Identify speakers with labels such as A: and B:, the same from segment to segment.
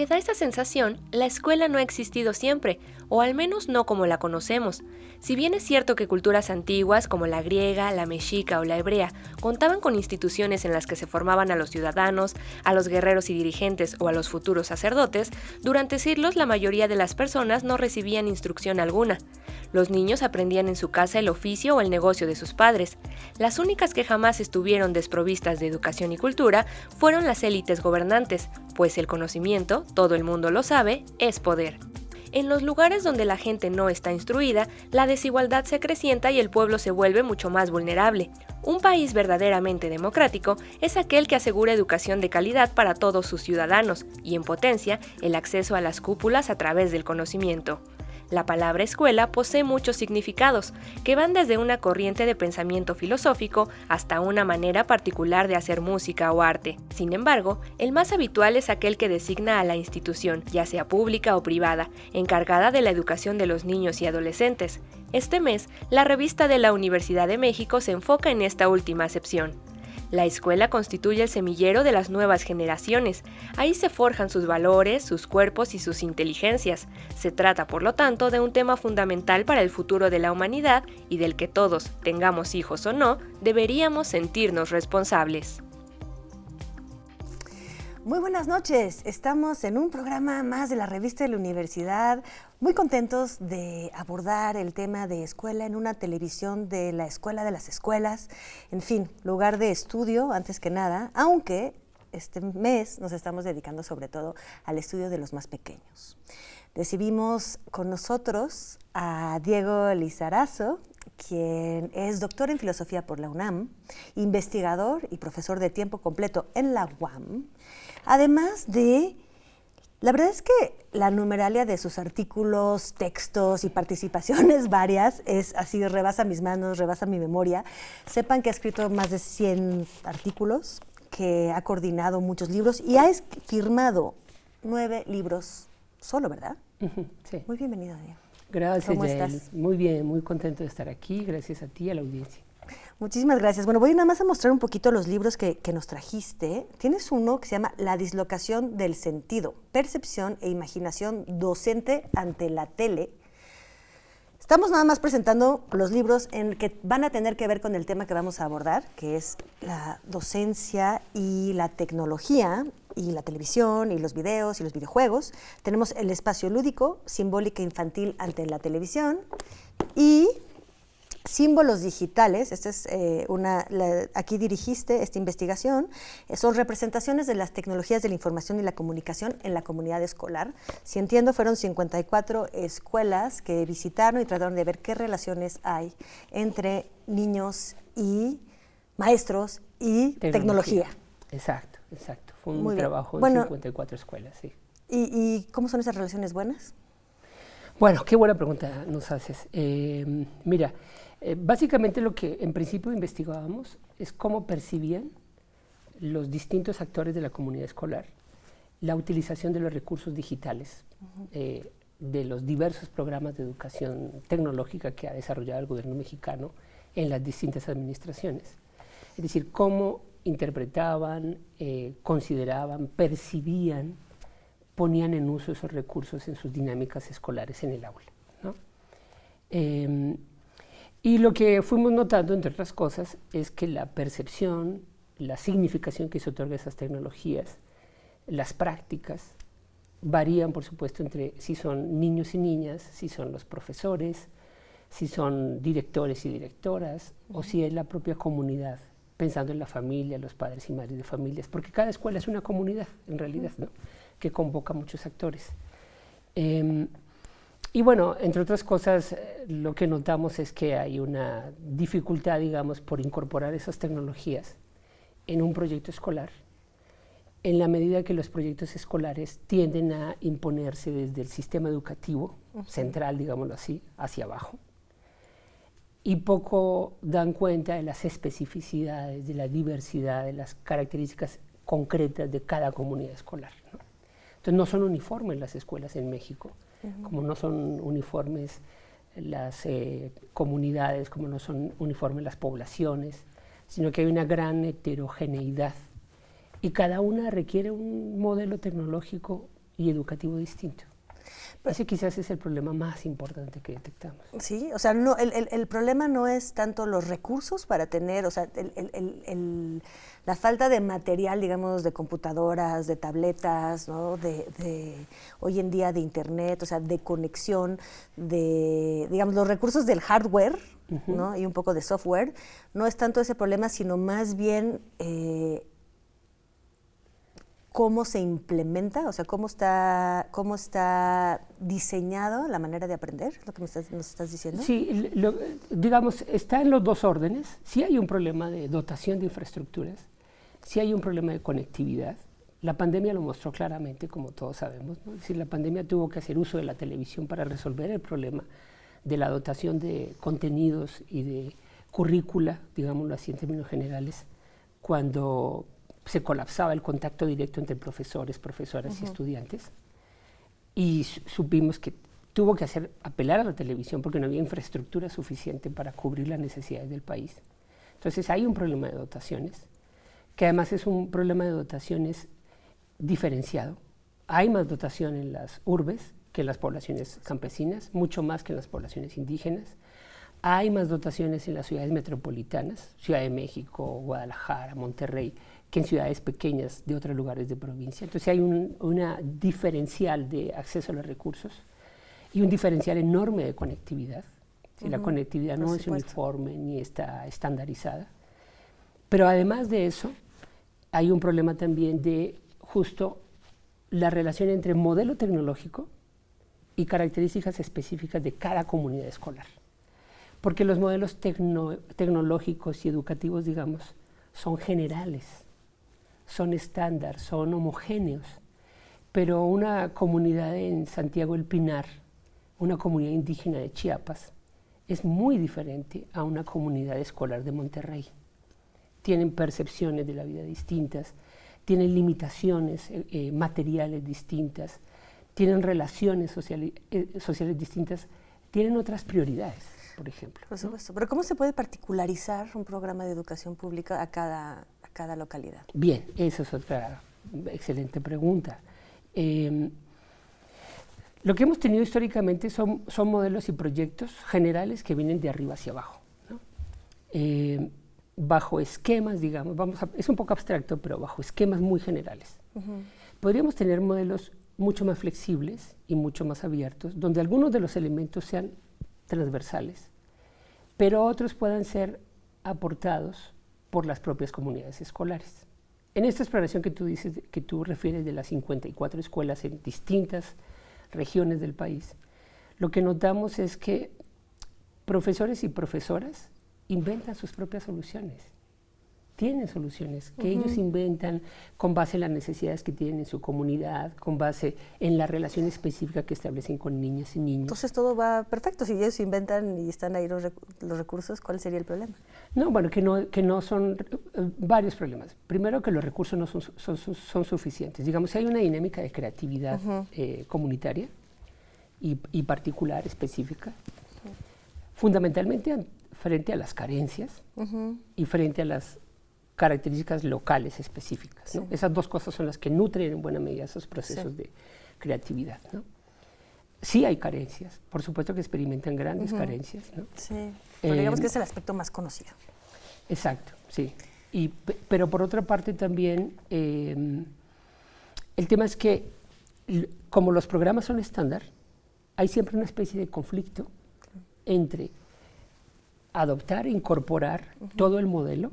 A: da esa sensación, la escuela no ha existido siempre, o al menos no como la conocemos. Si bien es cierto que culturas antiguas como la griega, la mexica o la hebrea contaban con instituciones en las que se formaban a los ciudadanos, a los guerreros y dirigentes o a los futuros sacerdotes, durante siglos la mayoría de las personas no recibían instrucción alguna. Los niños aprendían en su casa el oficio o el negocio de sus padres. Las únicas que jamás estuvieron desprovistas de educación y cultura fueron las élites gobernantes, pues el conocimiento, todo el mundo lo sabe, es poder. En los lugares donde la gente no está instruida, la desigualdad se acrecienta y el pueblo se vuelve mucho más vulnerable. Un país verdaderamente democrático es aquel que asegura educación de calidad para todos sus ciudadanos y, en potencia, el acceso a las cúpulas a través del conocimiento. La palabra escuela posee muchos significados, que van desde una corriente de pensamiento filosófico hasta una manera particular de hacer música o arte. Sin embargo, el más habitual es aquel que designa a la institución, ya sea pública o privada, encargada de la educación de los niños y adolescentes. Este mes, la revista de la Universidad de México se enfoca en esta última acepción. La escuela constituye el semillero de las nuevas generaciones. Ahí se forjan sus valores, sus cuerpos y sus inteligencias. Se trata, por lo tanto, de un tema fundamental para el futuro de la humanidad y del que todos, tengamos hijos o no, deberíamos sentirnos responsables.
B: Muy buenas noches, estamos en un programa más de la revista de la universidad, muy contentos de abordar el tema de escuela en una televisión de la escuela de las escuelas, en fin, lugar de estudio antes que nada, aunque este mes nos estamos dedicando sobre todo al estudio de los más pequeños. Recibimos con nosotros a Diego Lizarazo, quien es doctor en filosofía por la UNAM, investigador y profesor de tiempo completo en la UAM, además de, la verdad es que la numeralia de sus artículos, textos y participaciones varias es así, rebasa mis manos, rebasa mi memoria. Sepan que ha escrito más de 100 artículos, que ha coordinado muchos libros y ha firmado 9 libros solo, ¿verdad?
C: Sí.
B: Muy bienvenido, Diego.
C: Gracias,
B: ¿Cómo
C: Yael.
B: estás?
C: Muy bien, muy contento de estar aquí. Gracias a ti y a la audiencia.
B: Muchísimas gracias. Bueno, voy nada más a mostrar un poquito los libros que nos trajiste. Tienes uno que se llama La dislocación del sentido, percepción e imaginación docente ante la tele. Estamos nada más presentando los libros en que van a tener que ver con el tema que vamos a abordar, que es la docencia y la tecnología, y la televisión, y los videos, y los videojuegos. Tenemos el espacio lúdico, simbólica infantil ante la televisión, y símbolos digitales. Esta es aquí dirigiste esta investigación. Son representaciones de las tecnologías de la información y la comunicación en la comunidad escolar. Si entiendo, fueron 54 escuelas que visitaron y trataron de ver qué relaciones hay entre niños y maestros y tecnología.
C: Exacto, exacto. Fue un
B: Muy bien.
C: trabajo de
B: Bueno,
C: 54 escuelas, sí.
B: ¿Y cómo son esas relaciones buenas?
C: Bueno, qué buena pregunta nos haces. Mira, básicamente lo que en principio investigábamos es cómo percibían los distintos actores de la comunidad escolar la utilización de los recursos digitales, de los diversos programas de educación tecnológica que ha desarrollado el gobierno mexicano en las distintas administraciones. Es decir, cómo interpretaban, consideraban, percibían, ponían en uso esos recursos en sus dinámicas escolares en el aula, ¿no? Y lo que fuimos notando, entre otras cosas, es que la percepción, la significación que se otorga a esas tecnologías, las prácticas, varían, por supuesto, entre si son niños y niñas, si son los profesores, si son directores y directoras, o si es la propia comunidad, pensando en la familia, los padres y madres de familias, porque cada escuela es una comunidad, en realidad, ¿no?, que convoca a muchos actores. Y bueno, entre otras cosas, lo que notamos es que hay una dificultad, digamos, por incorporar esas tecnologías en un proyecto escolar, en la medida que los proyectos escolares tienden a imponerse desde el sistema educativo central, digámoslo así, hacia abajo, y poco dan cuenta de las especificidades, de la diversidad, de las características concretas de cada comunidad escolar, ¿no? Entonces no son uniformes las escuelas en México, como no son uniformes las comunidades, como no son uniformes las poblaciones, sino que hay una gran heterogeneidad y cada una requiere un modelo tecnológico y educativo distinto. Ese quizás es el problema más importante que detectamos.
B: Sí, o sea, no, el problema no es tanto los recursos para tener, o sea, la falta de material, digamos, de computadoras, de tabletas, ¿no? de hoy en día de internet, o sea, de conexión, de, digamos, los recursos del hardware, ¿no? Y un poco de software, no es tanto ese problema, sino más bien cómo se implementa, o sea, cómo está diseñado la manera de aprender, es lo que nos estás diciendo.
C: Sí, digamos, está en los dos órdenes. Sí hay un problema de dotación de infraestructuras, sí hay un problema de conectividad. La pandemia lo mostró claramente, como todos sabemos, ¿no? Es decir, la pandemia tuvo que hacer uso de la televisión para resolver el problema de la dotación de contenidos y de currícula, digámoslo así en términos generales, cuando se colapsaba el contacto directo entre profesores, profesoras y estudiantes. Y supimos que tuvo que apelar a la televisión porque no había infraestructura suficiente para cubrir las necesidades del país. Entonces hay un problema de dotaciones, que además es un problema de dotaciones diferenciado. Hay más dotación en las urbes que en las poblaciones campesinas, mucho más que en las poblaciones indígenas. Hay más dotaciones en las ciudades metropolitanas, Ciudad de México, Guadalajara, Monterrey, que en ciudades pequeñas de otros lugares de provincia. Entonces hay una diferencial de acceso a los recursos y un diferencial enorme de conectividad. Si la conectividad no es uniforme ni está estandarizada. Pero además de eso, hay un problema también de justo la relación entre modelo tecnológico y características específicas de cada comunidad escolar. Porque los modelos tecnológicos y educativos, digamos, son generales, son estándar, son homogéneos, pero una comunidad en Santiago del Pinar, una comunidad indígena de Chiapas, es muy diferente a una comunidad escolar de Monterrey. Tienen percepciones de la vida distintas, tienen limitaciones materiales distintas, tienen relaciones sociales distintas, tienen otras prioridades, por ejemplo.
B: Por supuesto, pero ¿cómo se puede particularizar un programa de educación pública a cada localidad?
C: Bien, esa es otra excelente pregunta. Lo que hemos tenido históricamente son modelos y proyectos generales que vienen de arriba hacia abajo, ¿no? Bajo esquemas, digamos, es un poco abstracto, pero bajo esquemas muy generales. Podríamos tener modelos mucho más flexibles y mucho más abiertos, donde algunos de los elementos sean transversales, pero otros puedan ser aportados por las propias comunidades escolares. En esta exploración que tú refieres de las 54 escuelas en distintas regiones del país, lo que notamos es que profesores y profesoras inventan sus propias soluciones. Tienen soluciones que ellos inventan con base en las necesidades que tienen en su comunidad, con base en la relación específica que establecen con niñas y niños.
B: Entonces todo va perfecto. Si ellos inventan y están ahí los recursos, ¿cuál sería el problema?
C: No, bueno, que no son varios problemas. Primero, que los recursos no son suficientes. Digamos, si hay una dinámica de creatividad comunitaria y particular, específica, fundamentalmente frente a las carencias y frente a las características locales específicas, ¿no? Esas dos cosas son las que nutren en buena medida esos procesos de creatividad, ¿no? Sí hay carencias, por supuesto que experimentan grandes carencias, ¿no?
B: Sí, pero digamos que es el aspecto más conocido.
C: Exacto, sí. Pero por otra parte también, el tema es que como los programas son estándar, hay siempre una especie de conflicto entre adoptar e incorporar todo el modelo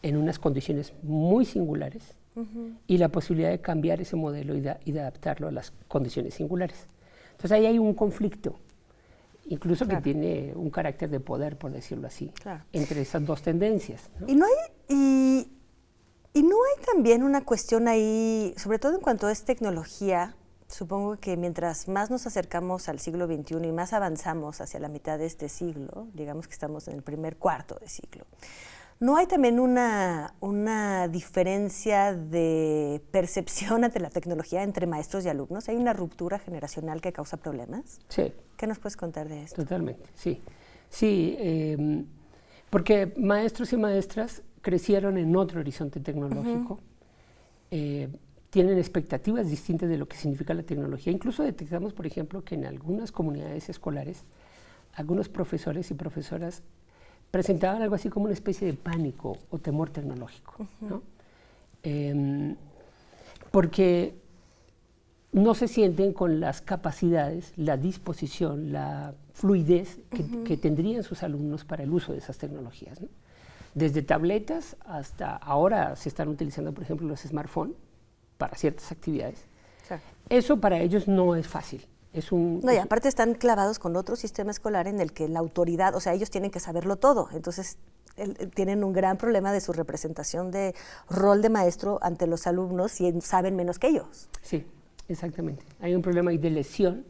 C: en unas condiciones muy singulares y la posibilidad de cambiar ese modelo y de adaptarlo a las condiciones singulares. Entonces ahí hay un conflicto, incluso que tiene un carácter de poder, por decirlo así, entre esas dos tendencias, ¿no?
B: Y no hay también una cuestión ahí, sobre todo en cuanto es tecnología. Supongo que mientras más nos acercamos al siglo XXI y más avanzamos hacia la mitad de este siglo, digamos que estamos en el primer cuarto de siglo, ¿no hay también una diferencia de percepción ante la tecnología entre maestros y alumnos? ¿Hay una ruptura generacional que causa problemas?
C: Sí.
B: ¿Qué nos puedes contar de esto?
C: Totalmente, sí. Sí, porque maestros y maestras crecieron en otro horizonte tecnológico, tienen expectativas distintas de lo que significa la tecnología. Incluso detectamos, por ejemplo, que en algunas comunidades escolares, algunos profesores y profesoras presentaban algo así como una especie de pánico o temor tecnológico, ¿no? Porque no se sienten con las capacidades, la disposición, la fluidez que tendrían sus alumnos para el uso de esas tecnologías, ¿no? Desde tabletas hasta ahora se están utilizando, por ejemplo, los smartphones para ciertas actividades.
B: Claro.
C: Eso para ellos no es fácil.
B: No, y aparte están clavados con otro sistema escolar en el que la autoridad, o sea, ellos tienen que saberlo todo. Entonces, tienen un gran problema de su representación de rol de maestro ante los alumnos y saben menos que ellos.
C: Sí, exactamente. Hay un problema ahí de lesión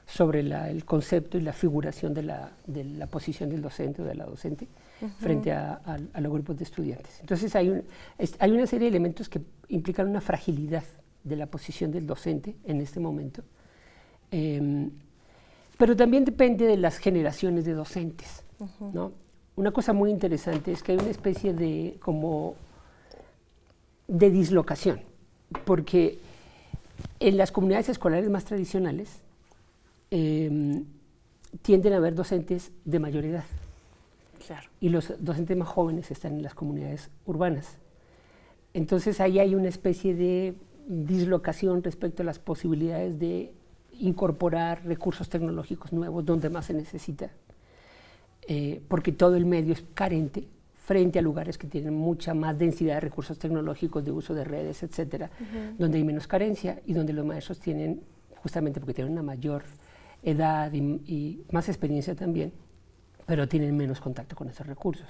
C: sobre el concepto y la figuración de la posición del docente o de la docente frente a los grupos de estudiantes. Entonces hay una serie de elementos que implican una fragilidad de la posición del docente en este momento, pero también depende de las generaciones de docentes, ¿no? Una cosa muy interesante es que hay una especie de dislocación, porque en las comunidades escolares más tradicionales tienden a haber docentes de mayor edad.
B: Claro.
C: Y los docentes más jóvenes están en las comunidades urbanas. Entonces ahí hay una especie de dislocación respecto a las posibilidades de incorporar recursos tecnológicos nuevos donde más se necesita, porque todo el medio es carente frente a lugares que tienen mucha más densidad de recursos tecnológicos, de uso de redes, etcétera, donde hay menos carencia y donde los maestros tienen, justamente porque tienen una mayor edad y más experiencia también, pero tienen menos contacto con esos recursos.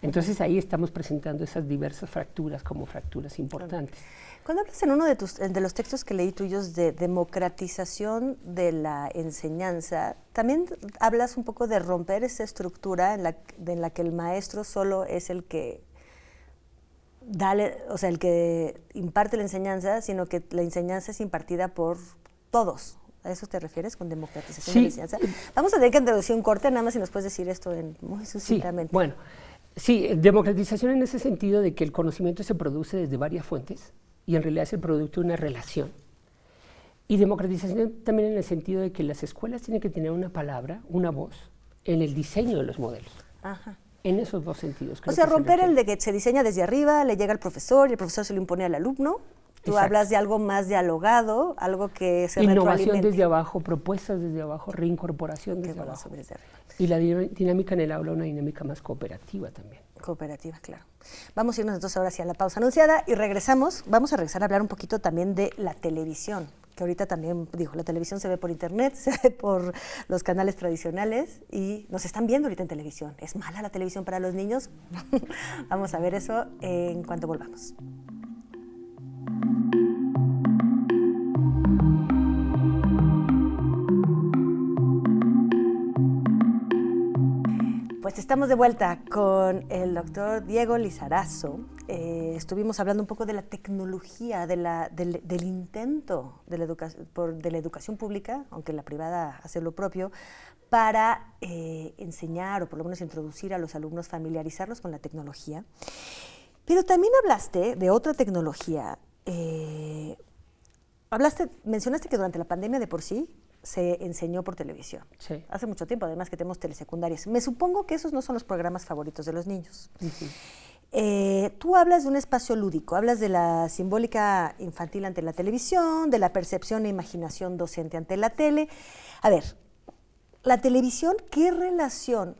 C: Entonces ahí estamos presentando esas diversas fracturas como fracturas importantes.
B: Cuando hablas en uno de los textos que leí tuyos de democratización de la enseñanza, también hablas un poco de romper esa estructura en la que el maestro solo es el que el que imparte la enseñanza, sino que la enseñanza es impartida por todos. ¿A eso te refieres con democratización de la enseñanza? Vamos a tener que introducir un corte, nada más si nos puedes decir esto muy sucintamente.
C: Sí, bueno, sí, democratización en ese sentido de que el conocimiento se produce desde varias fuentes y en realidad es el producto de una relación. Y democratización también en el sentido de que las escuelas tienen que tener una palabra, una voz, en el diseño de los modelos.
B: Ajá.
C: En esos dos sentidos.
B: O sea, romper el de que se diseña desde arriba, le llega al profesor y el profesor se lo impone al alumno. Tú
C: Exacto.
B: hablas de algo más dialogado, algo que se retroalimente.
C: Innovación desde abajo, propuestas desde abajo, reincorporación desde abajo.
B: Desde arriba.
C: Y la dinámica en el aula, una dinámica más cooperativa también.
B: Cooperativa, claro. Vamos a irnos entonces ahora hacia la pausa anunciada y regresamos. Vamos a regresar a hablar un poquito también de la televisión, que ahorita también, la televisión se ve por internet, se ve por los canales tradicionales y nos están viendo ahorita en televisión. ¿Es mala la televisión para los niños? Vamos a ver eso en cuanto volvamos. Pues estamos de vuelta con el doctor Diego Lizarazo. Estuvimos hablando un poco de la tecnología, del intento de la educación pública, aunque la privada hace lo propio, para enseñar o por lo menos introducir a los alumnos, familiarizarlos con la tecnología. Pero también hablaste de otra tecnología. Mencionaste que durante la pandemia de por sí se enseñó por televisión.
C: Sí.
B: Hace mucho tiempo, además que tenemos telesecundarias. Me supongo que esos no son los programas favoritos de los niños. Tú hablas de un espacio lúdico, hablas de la simbólica infantil ante la televisión, de la percepción e imaginación docente ante la tele. A ver, la televisión,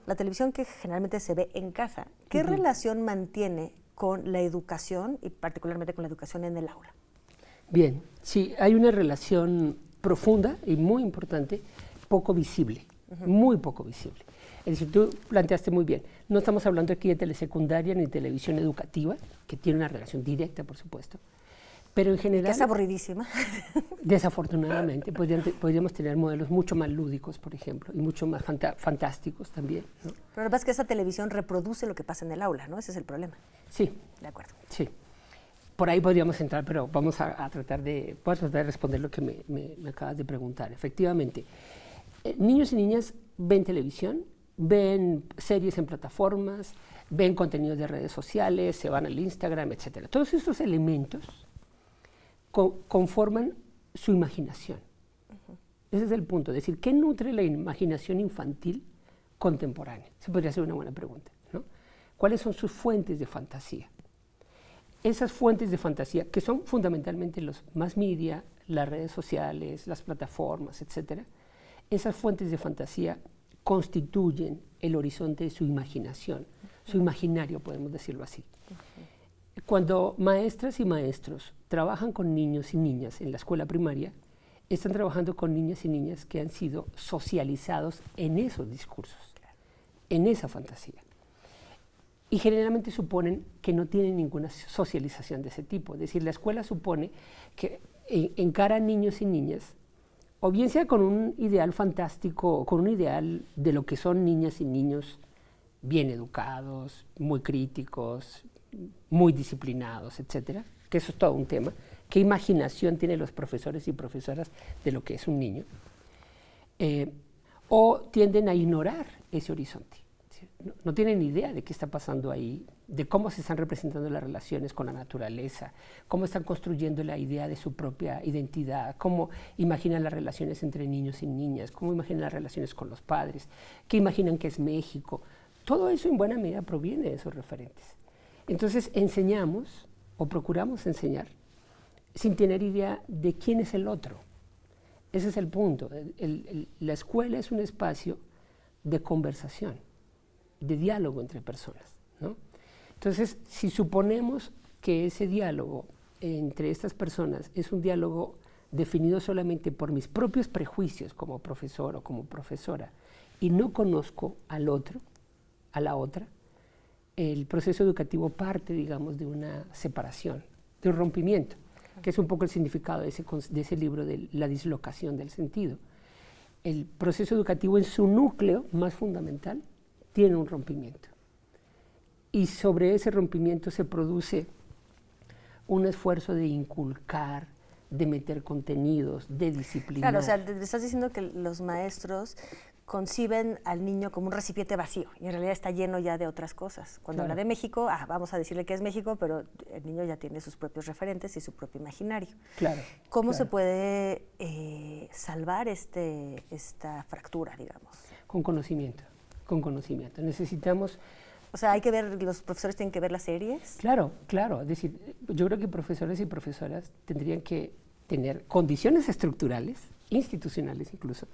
B: la televisión que generalmente se ve en casa, ¿qué relación mantiene con la educación y particularmente con la educación en el aula? Bien, sí, hay una relación profunda y muy importante, poco visible, muy poco visible. Es decir, tú planteaste muy bien, no estamos hablando aquí de telesecundaria ni televisión educativa, que tiene una relación directa, por supuesto, pero en general... Que es aburridísima.
C: Desafortunadamente, podríamos tener modelos mucho más lúdicos, por ejemplo, y mucho más fantásticos también, ¿no?
B: Pero lo que pasa es que esa televisión reproduce lo que pasa en el aula, ¿no? Ese es el problema.
C: Sí.
B: De acuerdo.
C: Sí. Por ahí podríamos entrar, pero vamos a tratar de responder lo que me acabas de preguntar. Efectivamente, niños y niñas ven televisión, ven series en plataformas, ven contenidos de redes sociales, se van al Instagram, etc. Todos estos elementos conforman su imaginación. Ese es el punto, es decir, ¿qué nutre la imaginación infantil contemporánea? Se podría ser una buena pregunta, ¿no? ¿Cuáles son sus fuentes de fantasía? Esas fuentes de fantasía, que son fundamentalmente los mass media, las redes sociales, las plataformas, etcétera, esas fuentes de fantasía constituyen el horizonte de su imaginación, su imaginario, podemos decirlo así. Cuando maestras y maestros trabajan con niños y niñas en la escuela primaria, están trabajando con niñas y niñas que han sido socializados en esos discursos, en esa fantasía. Y generalmente suponen que no tienen ninguna socialización de ese tipo. Es decir, la escuela supone que encara a niños y niñas, o bien sea con un ideal fantástico, o con un ideal de lo que son niñas y niños bien educados, muy críticos, muy disciplinados, etcétera, que eso es todo un tema. ¿Qué imaginación tienen los profesores y profesoras de lo que es un niño? O tienden a ignorar ese horizonte. No tienen idea de qué está pasando ahí, de cómo se están representando las relaciones con la naturaleza, cómo están construyendo la idea de su propia identidad, cómo imaginan las relaciones entre niños y niñas, cómo imaginan las relaciones con los padres, qué imaginan que es México. Todo eso en buena medida proviene de esos referentes. Entonces enseñamos o procuramos enseñar sin tener idea de quién es el otro. Ese es el punto. La escuela es un espacio de conversación, de diálogo entre personas, ¿no? Entonces, si suponemos que ese diálogo entre estas personas es un diálogo definido solamente por mis propios prejuicios como profesor o como profesora, y no conozco al otro, a la otra, el proceso educativo parte, digamos, de una separación, de un rompimiento, que es un poco el significado de ese libro de la dislocación del sentido. El proceso educativo en su núcleo más fundamental tiene un rompimiento. Y sobre ese rompimiento se produce un esfuerzo de inculcar, de meter contenidos, de disciplinar.
B: Claro, o sea, te estás diciendo que los maestros conciben al niño como un recipiente vacío y en realidad está lleno ya de otras cosas. Cuando habla de México, vamos a decirle que es México, pero el niño ya tiene sus propios referentes y su propio imaginario.
C: Claro.
B: ¿Cómo se puede salvar esta fractura, digamos?
C: Con conocimiento, con conocimiento. Necesitamos...
B: O sea, los profesores tienen que ver las series.
C: Claro, claro. Es decir, yo creo que profesores y profesoras tendrían que tener condiciones estructurales, institucionales incluso,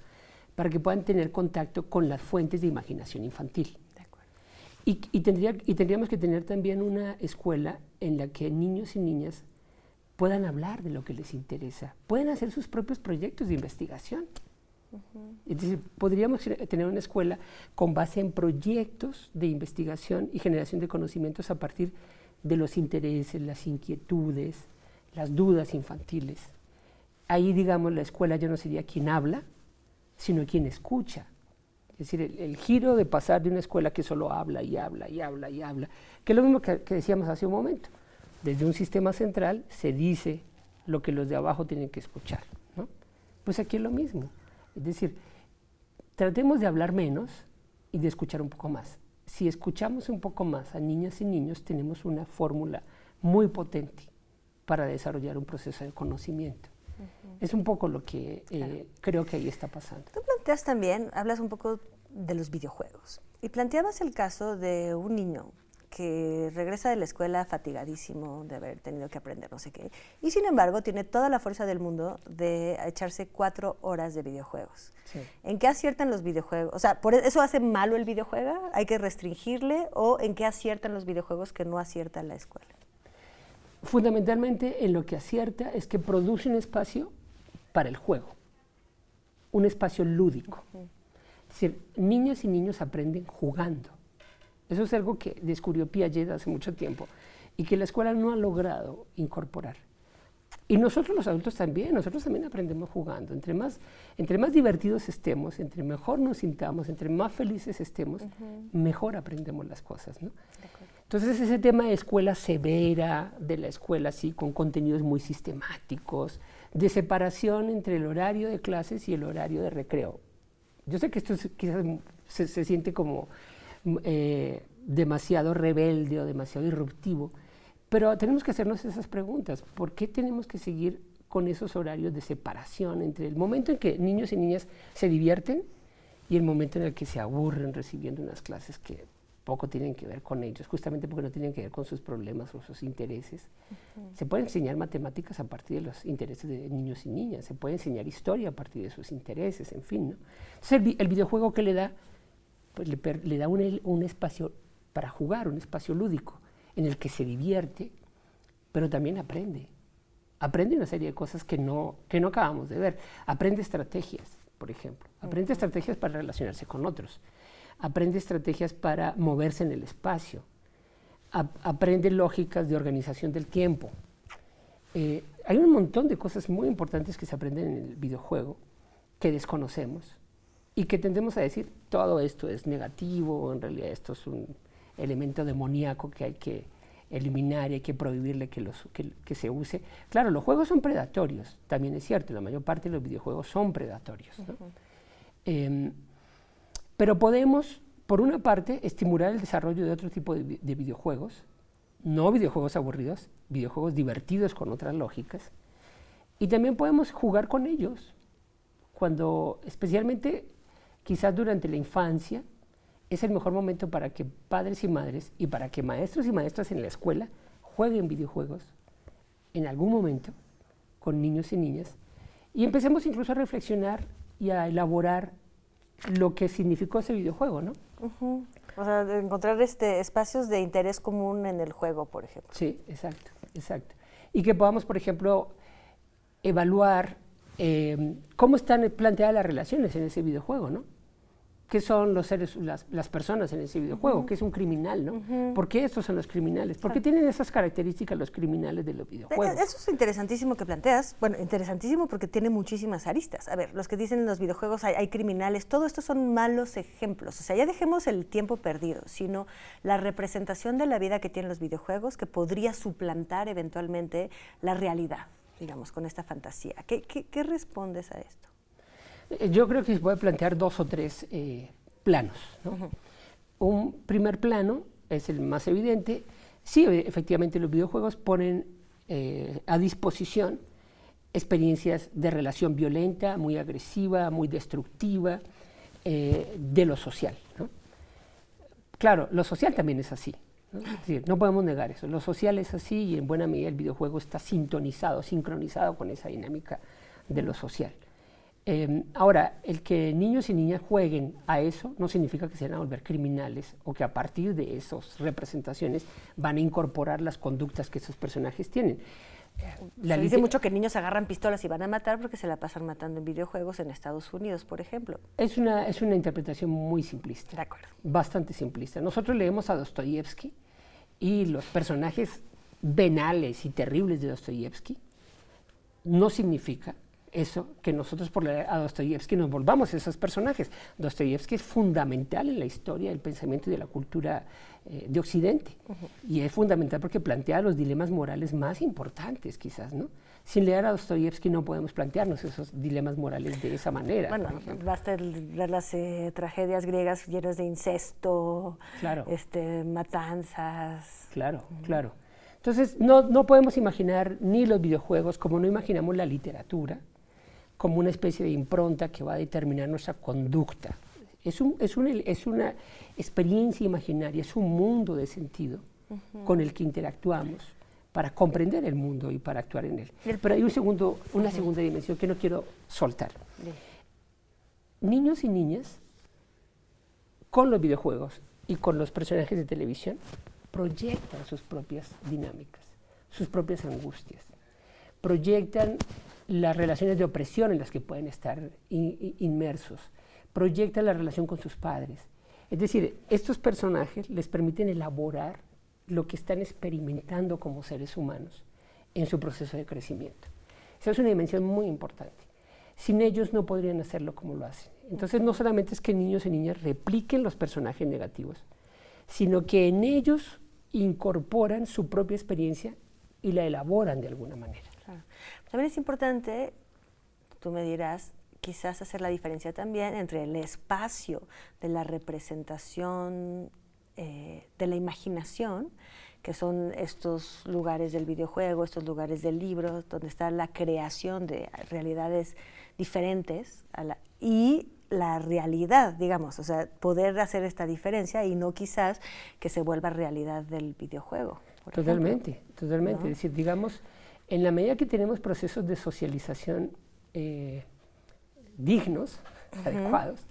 C: para que puedan tener contacto con las fuentes de imaginación infantil.
B: De acuerdo.
C: Y tendríamos que tener también una escuela en la que niños y niñas puedan hablar de lo que les interesa, pueden hacer sus propios proyectos de investigación. Es decir, podríamos tener una escuela con base en proyectos de investigación y generación de conocimientos a partir de los intereses, las inquietudes, las dudas infantiles. Ahí, digamos, la escuela ya no sería quien habla, sino quien escucha. Es decir, el giro de pasar de una escuela que solo habla y habla y habla y habla, que es lo mismo que decíamos hace un momento. Desde un sistema central se dice lo que los de abajo tienen que escuchar, ¿no? Pues aquí es lo mismo. Es decir, tratemos de hablar menos y de escuchar un poco más. Si escuchamos un poco más a niñas y niños, tenemos una fórmula muy potente para desarrollar un proceso de conocimiento. Es un poco lo que creo que ahí está pasando.
B: Tú planteas también, hablas un poco de los videojuegos y planteabas el caso de un niño que regresa de la escuela fatigadísimo de haber tenido que aprender no sé qué, y sin embargo tiene toda la fuerza del mundo de echarse 4 horas de videojuegos. Sí. ¿En qué aciertan los videojuegos? O sea, ¿por eso hace malo el videojuego? ¿Hay que restringirle? ¿O en qué aciertan los videojuegos que no acierta la escuela?
C: Fundamentalmente en lo que acierta es que produce un espacio para el juego, un espacio lúdico. Es decir, niñas y niños aprenden jugando. Eso es algo que descubrió Piaget hace mucho tiempo y que la escuela no ha logrado incorporar. Y nosotros los adultos también, nosotros también aprendemos jugando. Entre más divertidos estemos, entre mejor nos sintamos, entre más felices estemos, mejor aprendemos las cosas, ¿no? Entonces ese tema de escuela severa, de la escuela así con contenidos muy sistemáticos, de separación entre el horario de clases y el horario de recreo. Yo sé que esto quizás se siente como demasiado rebelde o demasiado disruptivo, pero tenemos que hacernos esas preguntas. ¿Por qué tenemos que seguir con esos horarios de separación entre el momento en que niños y niñas se divierten y el momento en el que se aburren recibiendo unas clases que poco tienen que ver con ellos, justamente porque no tienen que ver con sus problemas o sus intereses. Se puede enseñar matemáticas a partir de los intereses de niños y niñas, se puede enseñar historia a partir de sus intereses, en fin, ¿no? Entonces el videojuego que le da, pues le da un espacio para jugar, un espacio lúdico, en el que se divierte, pero también aprende. Aprende una serie de cosas que no acabamos de ver. Aprende estrategias, por ejemplo. Aprende estrategias para relacionarse con otros. Aprende estrategias para moverse en el espacio. Aprende lógicas de organización del tiempo. Hay un montón de cosas muy importantes que se aprenden en el videojuego que desconocemos y que tendemos a decir, todo esto es negativo, o en realidad esto es un elemento demoníaco que hay que eliminar y hay que prohibirle que se use. Claro, los juegos son predatorios, también es cierto, la mayor parte de los videojuegos son predatorios, ¿no? Pero podemos, por una parte, estimular el desarrollo de otro tipo de videojuegos, no videojuegos aburridos, videojuegos divertidos con otras lógicas, y también podemos jugar con ellos, cuando, especialmente quizás durante la infancia, es el mejor momento para que padres y madres y para que maestros y maestras en la escuela jueguen videojuegos en algún momento con niños y niñas y empecemos incluso a reflexionar y a elaborar lo que significó ese videojuego, ¿no?
B: O sea, de encontrar espacios de interés común en el juego, por ejemplo.
C: Sí, exacto, exacto. Y que podamos, por ejemplo, evaluar cómo están planteadas las relaciones en ese videojuego, ¿no? ¿Qué son los seres, las personas en ese videojuego? ¿Qué es un criminal, no? ¿Por qué estos son los criminales? ¿Por qué tienen esas características los criminales de los videojuegos?
B: Eso es interesantísimo que planteas. Bueno, interesantísimo porque tiene muchísimas aristas. A ver, los que dicen en los videojuegos hay criminales, todo esto son malos ejemplos. O sea, ya dejemos el tiempo perdido, sino la representación de la vida que tienen los videojuegos que podría suplantar eventualmente la realidad, digamos, con esta fantasía. ¿Qué respondes a esto?
C: Yo creo que se puede plantear 2 o 3 planos, ¿no? Un primer plano es el más evidente. Sí, efectivamente los videojuegos ponen a disposición experiencias de relación violenta, muy agresiva, muy destructiva, de lo social, ¿no? Claro, lo social también es así, ¿no? Es decir, no podemos negar eso. Lo social es así y en buena medida el videojuego está sincronizado con esa dinámica de lo social. Ahora, el que niños y niñas jueguen a eso no significa que se van a volver criminales o que a partir de esas representaciones van a incorporar las conductas que esos personajes tienen.
B: Se dice mucho que niños agarran pistolas y van a matar porque se la pasan matando en videojuegos en Estados Unidos, por ejemplo.
C: Es una interpretación muy simplista.
B: De acuerdo.
C: Bastante simplista. Nosotros leemos a Dostoyevsky y los personajes venales y terribles de Dostoyevsky no significa eso que nosotros por leer a Dostoyevsky nos volvamos esos personajes. Dostoyevsky es fundamental en la historia del pensamiento y de la cultura de Occidente. Y es fundamental porque plantea los dilemas morales más importantes, quizás, ¿no? Sin leer a Dostoyevsky no podemos plantearnos esos dilemas morales de esa manera.
B: Bueno, basta ver las tragedias griegas llenas de incesto,
C: claro,
B: matanzas.
C: Claro, claro. Entonces, no podemos imaginar ni los videojuegos como no imaginamos la literatura, como una especie de impronta que va a determinar nuestra conducta. Es una experiencia imaginaria, es un mundo de sentido con el que interactuamos para comprender el mundo y para actuar en él. Pero hay una segunda dimensión que no quiero soltar. Niños y niñas, con los videojuegos y con los personajes de televisión, proyectan sus propias dinámicas, sus propias angustias, proyectan las relaciones de opresión en las que pueden estar inmersos, proyectan la relación con sus padres. Es decir, estos personajes les permiten elaborar lo que están experimentando como seres humanos en su proceso de crecimiento. Esa es una dimensión muy importante. Sin ellos no podrían hacerlo como lo hacen. Entonces, no solamente es que niños y niñas repliquen los personajes negativos, sino que en ellos incorporan su propia experiencia y la elaboran de alguna manera.
B: Claro. También es importante, tú me dirás, quizás hacer la diferencia también entre el espacio de la representación de la imaginación que son estos lugares del videojuego, estos lugares del libro, donde está la creación de realidades diferentes y la realidad, digamos, o sea, poder hacer esta diferencia y no quizás que se vuelva realidad del videojuego.
C: Totalmente, totalmente.
B: ¿No?
C: Es decir, digamos, en la medida que tenemos procesos de socialización dignos, adecuados,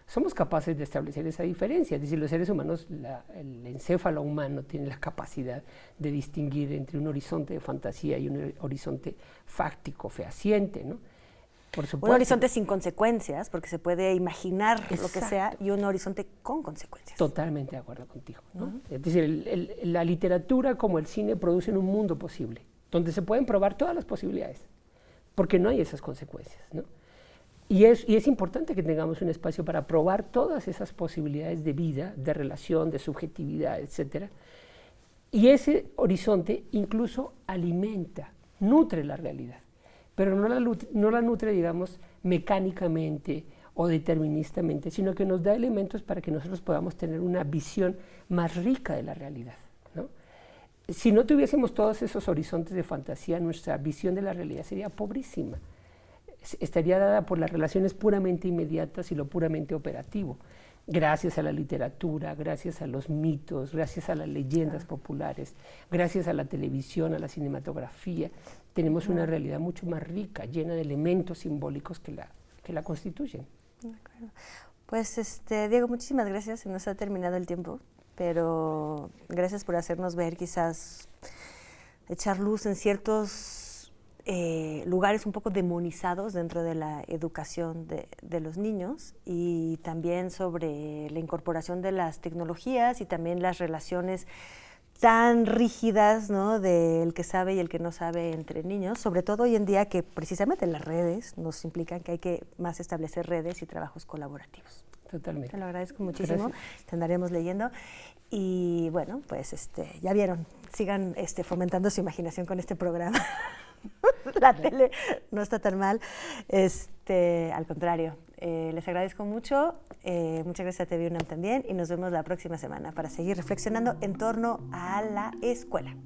C: somos capaces de establecer esa diferencia. Es decir, los seres humanos, el encéfalo humano tiene la capacidad de distinguir entre un horizonte de fantasía y un horizonte fáctico, fehaciente, ¿no? Por supuesto.
B: Un horizonte sin consecuencias, porque se puede imaginar
C: Exacto.
B: lo que sea, y un horizonte con consecuencias.
C: Totalmente de acuerdo contigo, ¿no? Es decir, la literatura como el cine producen un mundo posible, donde se pueden probar todas las posibilidades, porque no hay esas consecuencias, ¿no? Y es importante que tengamos un espacio para probar todas esas posibilidades de vida, de relación, de subjetividad, etcétera. Y ese horizonte incluso alimenta, nutre la realidad, pero no la nutre, digamos, mecánicamente o deterministamente, sino que nos da elementos para que nosotros podamos tener una visión más rica de la realidad, ¿no? Si no tuviésemos todos esos horizontes de fantasía, nuestra visión de la realidad sería pobrísima. Estaría dada por las relaciones puramente inmediatas y lo puramente operativo. Gracias a la literatura, gracias a los mitos, gracias a las leyendas populares, gracias a la televisión, a la cinematografía, tenemos una realidad mucho más rica, llena de elementos simbólicos que la constituyen.
B: De acuerdo. Pues, Diego, muchísimas gracias. Se nos ha terminado el tiempo, pero gracias por hacernos ver, quizás echar luz en ciertos lugares un poco demonizados dentro de la educación de los niños, y también sobre la incorporación de las tecnologías y también las relaciones tan rígidas, ¿no?, del que sabe y el que no sabe entre niños, sobre todo hoy en día que precisamente las redes nos implican que hay que más establecer redes y trabajos colaborativos.
C: Totalmente.
B: Te lo agradezco muchísimo.
C: Gracias.
B: Te andaremos leyendo. Y bueno, pues ya vieron, sigan fomentando su imaginación con este programa. La tele no está tan mal, al contrario. Les agradezco mucho, muchas gracias a TV UNAM también, y nos vemos la próxima semana para seguir reflexionando en torno a la escuela.